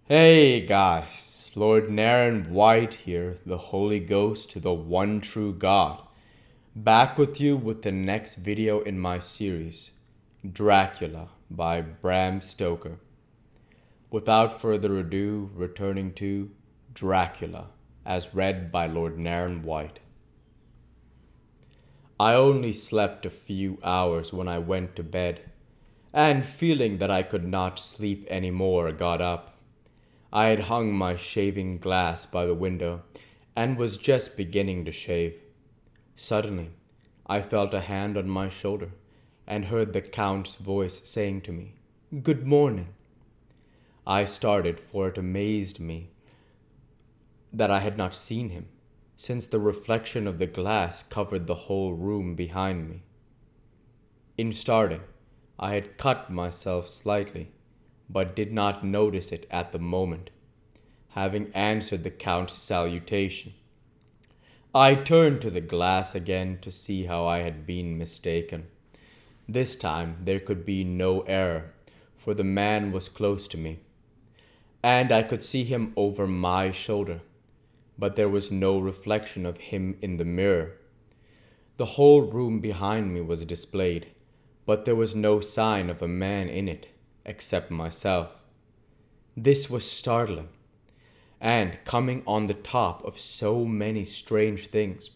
Hey guys, Lord Naren White here, the Holy Ghost, the one true God, back with you with the next video in my series, Dracula by Bram Stoker. Without further ado, returning to Dracula, as read by Lord Naren White. I only slept a few hours when I went to bed, and feeling that I could not sleep any more, got up. I had hung my shaving glass by the window and was just beginning to shave. Suddenly, I felt a hand on my shoulder and heard the Count's voice saying to me, "Good morning." I started, for it amazed me that I had not seen him, since the reflection of the glass covered the whole room behind me. In starting, I had cut myself slightly, but did not notice it at the moment, having answered the Count's salutation. I turned to the glass again to see how I had been mistaken. This time there could be no error, for the man was close to me, and I could see him over my shoulder, but there was no reflection of him in the mirror. The whole room behind me was displayed, but there was no sign of a man in it, except myself. This was startling, and coming on the top of so many strange things,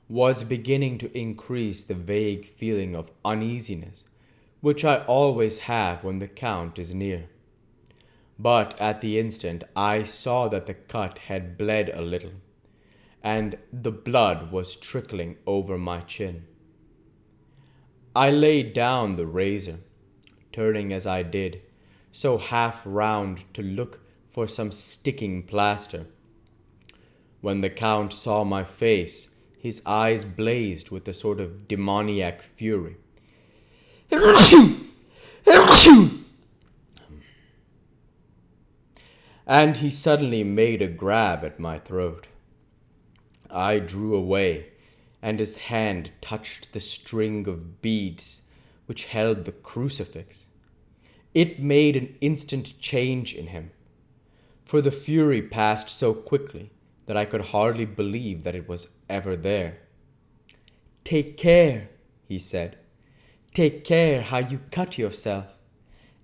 was beginning to increase the vague feeling of uneasiness which I always have when the Count is near. But at the instant I saw that the cut had bled a little, and the blood was trickling over my chin. I laid down the razor, turning as I did, so half round to look for some sticking plaster. When the Count saw my face, his eyes blazed with a sort of demoniac fury. And he suddenly made a grab at my throat. I drew away, and his hand touched the string of beads which held the crucifix. It made an instant change in him, for the fury passed so quickly that I could hardly believe that it was ever there. "Take care," he said. "Take care how you cut yourself.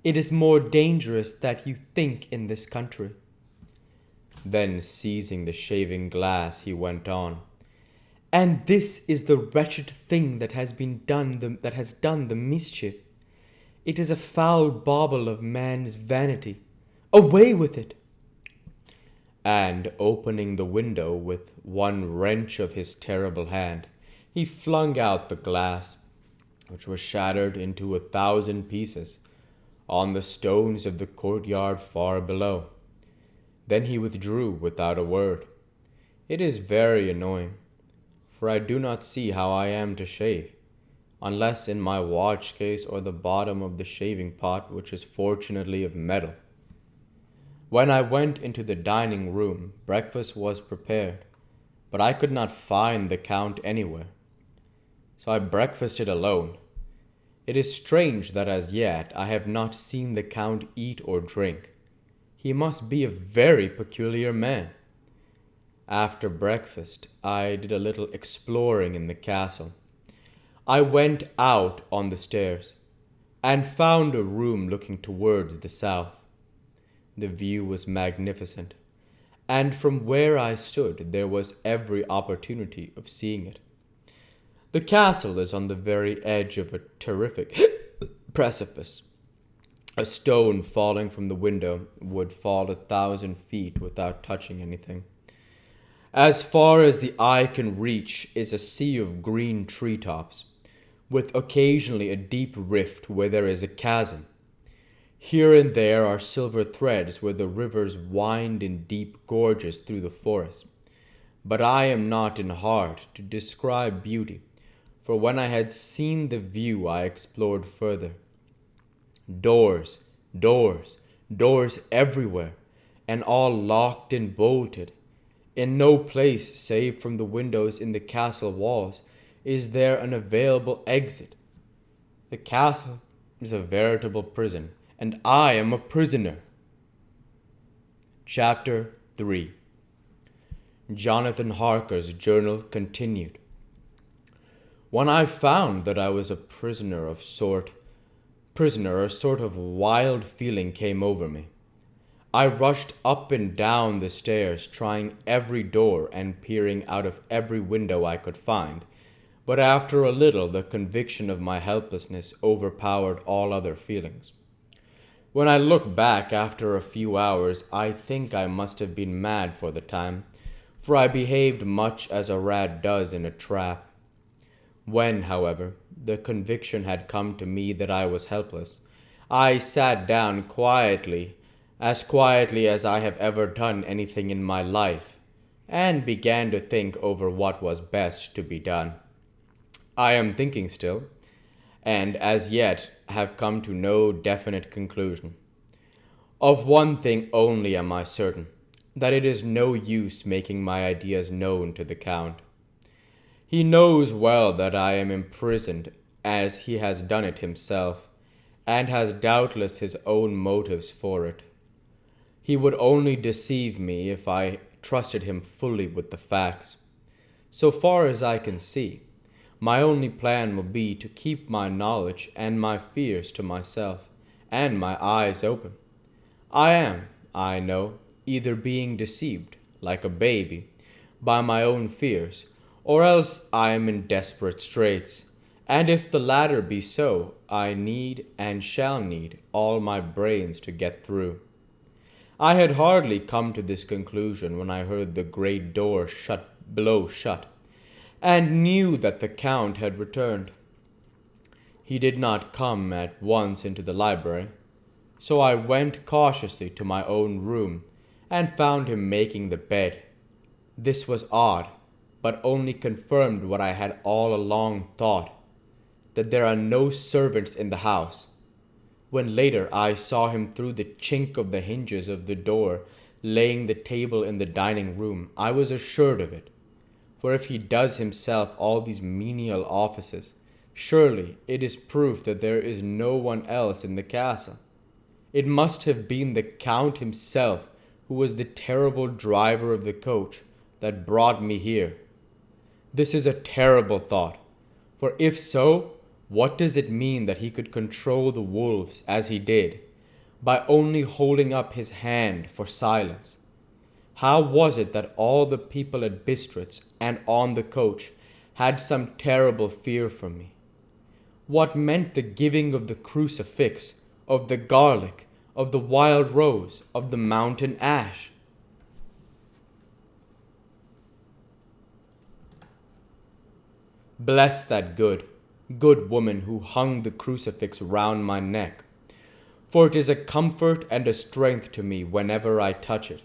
It is more dangerous than you think in this country." Then, seizing the shaving glass, he went on, "And this is the wretched thing that has done the mischief. It is a foul bauble of man's vanity. Away with it!" And opening the window with one wrench of his terrible hand, he flung out the glass, which was shattered into 1,000 pieces, on the stones of the courtyard far below. Then he withdrew without a word. It is very annoying, for I do not see how I am to shave, unless in my watch case or the bottom of the shaving pot, which is fortunately of metal. When I went into the dining room, breakfast was prepared, but I could not find the Count anywhere. So I breakfasted alone. It is strange that as yet I have not seen the Count eat or drink. He must be a very peculiar man. After breakfast, I did a little exploring in the castle. I went out on the stairs and found a room looking towards the south. The view was magnificent, and from where I stood there was every opportunity of seeing it. The castle is on the very edge of a terrific precipice. A stone falling from the window would fall 1,000 feet without touching anything. As far as the eye can reach is a sea of green treetops, with occasionally a deep rift where there is a chasm. Here and there are silver threads where the rivers wind in deep gorges through the forest. But I am not in heart to describe beauty, for when I had seen the view I explored further. Doors, doors, doors everywhere, and all locked and bolted. In no place save from the windows in the castle walls is there an available exit. The castle is a veritable prison, and I am a prisoner. Chapter 3. Jonathan Harker's journal continued. When I found that I was a prisoner, a sort of wild feeling came over me. I rushed up and down the stairs, trying every door and peering out of every window I could find, but after a little the conviction of my helplessness overpowered all other feelings. When I look back after a few hours, I think I must have been mad for the time, for I behaved much as a rat does in a trap. When, however, the conviction had come to me that I was helpless, I sat down quietly as I have ever done anything in my life, and began to think over what was best to be done. I am thinking still, and as yet have come to no definite conclusion. Of one thing only am I certain, that it is no use making my ideas known to the Count. He knows well that I am imprisoned, as he has done it himself, and has doubtless his own motives for it. He would only deceive me if I trusted him fully with the facts. So far as I can see, my only plan will be to keep my knowledge and my fears to myself, and my eyes open. I am, I know, either being deceived, like a baby, by my own fears, or else I am in desperate straits, and if the latter be so, I need and shall need all my brains to get through. I had hardly come to this conclusion when I heard the great door blow shut, and knew that the Count had returned. He did not come at once into the library, so I went cautiously to my own room and found him making the bed. This was odd, but only confirmed what I had all along thought, that there are no servants in the house. When later I saw him through the chink of the hinges of the door laying the table in the dining room, I was assured of it. For if he does himself all these menial offices, surely it is proof that there is no one else in the castle. It must have been the Count himself who was the terrible driver of the coach that brought me here. This is a terrible thought, for if so, what does it mean that he could control the wolves as he did, by only holding up his hand for silence? How was it that all the people at Bistritz and on the coach had some terrible fear for me? What meant the giving of the crucifix, of the garlic, of the wild rose, of the mountain ash? Bless that good woman who hung the crucifix round my neck, for it is a comfort and a strength to me whenever I touch it.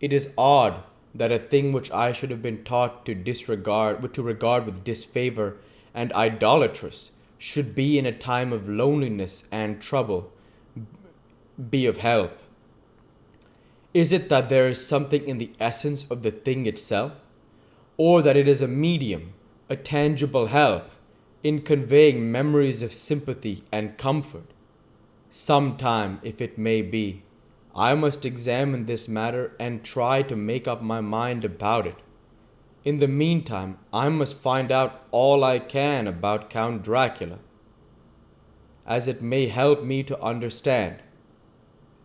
It is odd that a thing which I should have been taught to regard with disfavor and idolatrous, should be in a time of loneliness and trouble, be of help. Is it that there is something in the essence of the thing itself, or that it is a medium, a tangible help, in conveying memories of sympathy and comfort? Sometime, if it may be, I must examine this matter and try to make up my mind about it. In the meantime, I must find out all I can about Count Dracula, as it may help me to understand.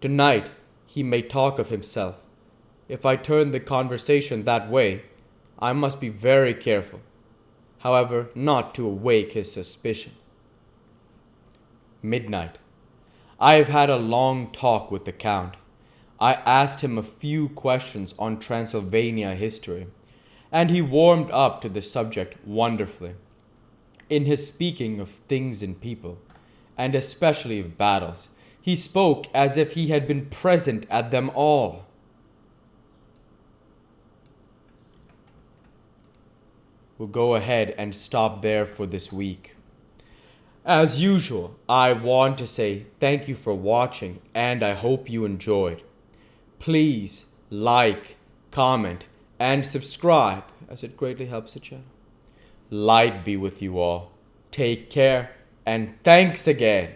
Tonight, he may talk of himself. If I turn the conversation that way, I must be very careful, however, not to awake his suspicion. Midnight. I have had a long talk with the Count. I asked him a few questions on Transylvania history, and he warmed up to the subject wonderfully. In his speaking of things and people, and especially of battles, he spoke as if he had been present at them all. We'll go ahead and stop there for this week. As usual, I want to say thank you for watching, and I hope you enjoyed. Please like, comment, and subscribe, as it greatly helps the channel. Light be with you all. Take care, and thanks again.